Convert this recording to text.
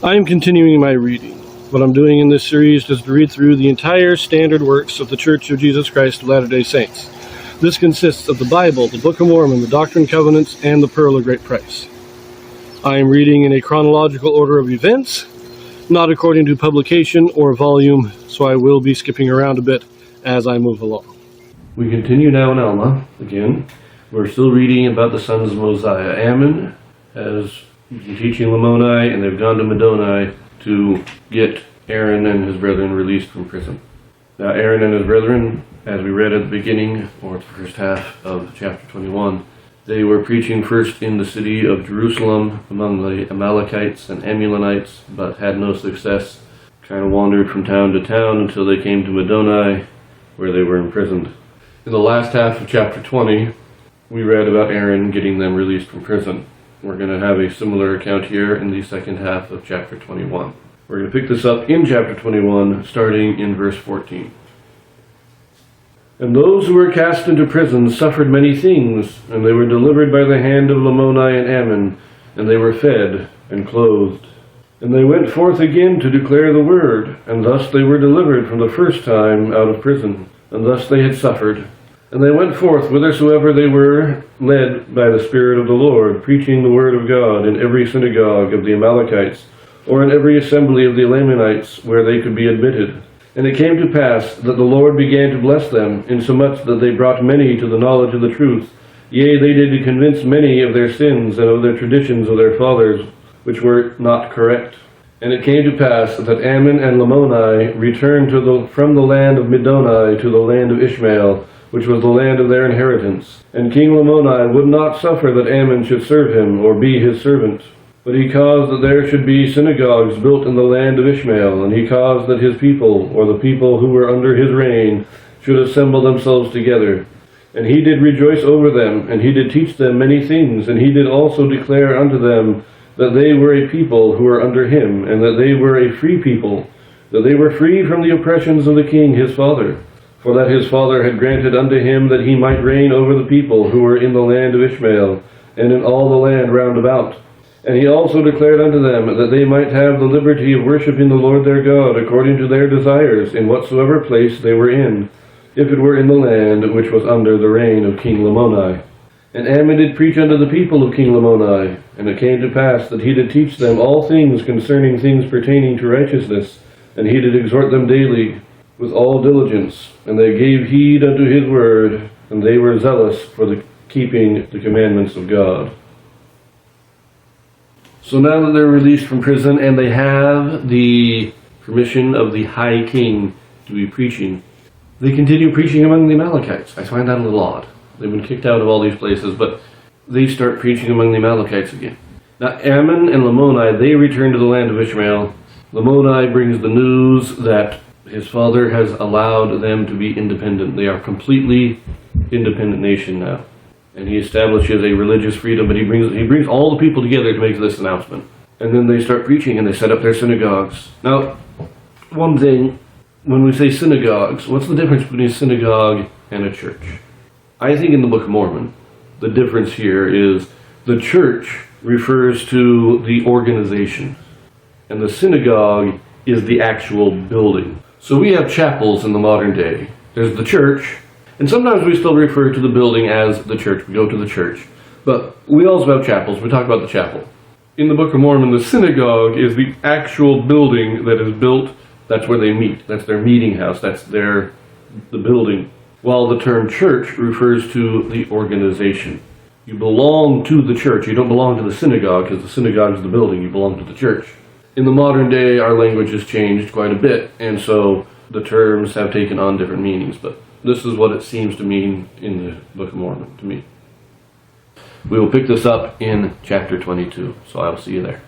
I am continuing my reading. What I'm doing in this series is to read through the entire standard works of the Church of Jesus Christ of Latter-day Saints. This consists of the Bible, the Book of Mormon, the Doctrine and Covenants, and the Pearl of Great Price. I am reading in a chronological order of events, not according to publication or volume, so I will be skipping around a bit as I move along. We continue now in Alma again. We're still reading about the sons of Mosiah. Ammon has been teaching Lamoni, and they've gone to Middoni to get Aaron and his brethren released from prison. Now Aaron and his brethren, as we read at the beginning, or the first half of chapter 21, they were preaching first in the city of Jerusalem among the Amalekites and Ammonites, but had no success. Kind of wandered from town to town until they came to Middoni, where they were imprisoned. In the last half of chapter 20, we read about Aaron getting them released from prison. We're going to have a similar account here in the second half of chapter 21. We're going to pick this up in chapter 21, starting in verse 14. And those who were cast into prison suffered many things, and they were delivered by the hand of Lamoni and Ammon, and they were fed and clothed. And they went forth again to declare the word, and thus they were delivered from the first time out of prison, and thus they had suffered. And they went forth whithersoever they were, led by the Spirit of the Lord, preaching the word of God in every synagogue of the Amalekites, or in every assembly of the Lamanites, where they could be admitted. And it came to pass that the Lord began to bless them, insomuch that they brought many to the knowledge of the truth. Yea, they did convince many of their sins and of their traditions of their fathers, which were not correct. And it came to pass that Ammon and Lamoni returned from the land of Middoni to the land of Ishmael, which was the land of their inheritance. And King Lamoni would not suffer that Ammon should serve him, or be his servant. But he caused that there should be synagogues built in the land of Ishmael, and he caused that his people, or the people who were under his reign, should assemble themselves together. And he did rejoice over them, and he did teach them many things, and he did also declare unto them that they were a people who were under him, and that they were a free people, that they were free from the oppressions of the king his father. For that his father had granted unto him that he might reign over the people who were in the land of Ishmael, and in all the land round about. And he also declared unto them that they might have the liberty of worshipping the Lord their God according to their desires in whatsoever place they were in, if it were in the land which was under the reign of King Lamoni. And Ammon did preach unto the people of King Lamoni, and it came to pass that he did teach them all things concerning things pertaining to righteousness, and he did exhort them daily with all diligence, and they gave heed unto his word, and they were zealous for the keeping the commandments of God. So now that they're released from prison, and they have the permission of the high king to be preaching, they continue preaching among the Amalekites. I find that a little odd. They've been kicked out of all these places, but they start preaching among the Amalekites again. Now Ammon and Lamoni, they return to the land of Ishmael. Lamoni brings the news that his father has allowed them to be independent. They are completely independent nation now. And he establishes a religious freedom, but he brings all the people together to make this announcement. And then they start preaching, and they set up their synagogues. Now, one thing, when we say synagogues, what's the difference between a synagogue and a church? I think in the Book of Mormon, the difference here is the church refers to the organization, and the synagogue is the actual building. So we have chapels in the modern day. There's the church, and sometimes we still refer to the building as the church. We go to the church. But we also have chapels. We talk about the chapel. In the Book of Mormon, the synagogue is the actual building that is built. That's where they meet. That's their meeting house. That's the building. While the term church refers to the organization. You belong to the church. You don't belong to the synagogue, because the synagogue is the building. You belong to the church. In the modern day, our language has changed quite a bit, and so the terms have taken on different meanings, but this is what it seems to mean in the Book of Mormon to me. We will pick this up in chapter 22, so I will see you there.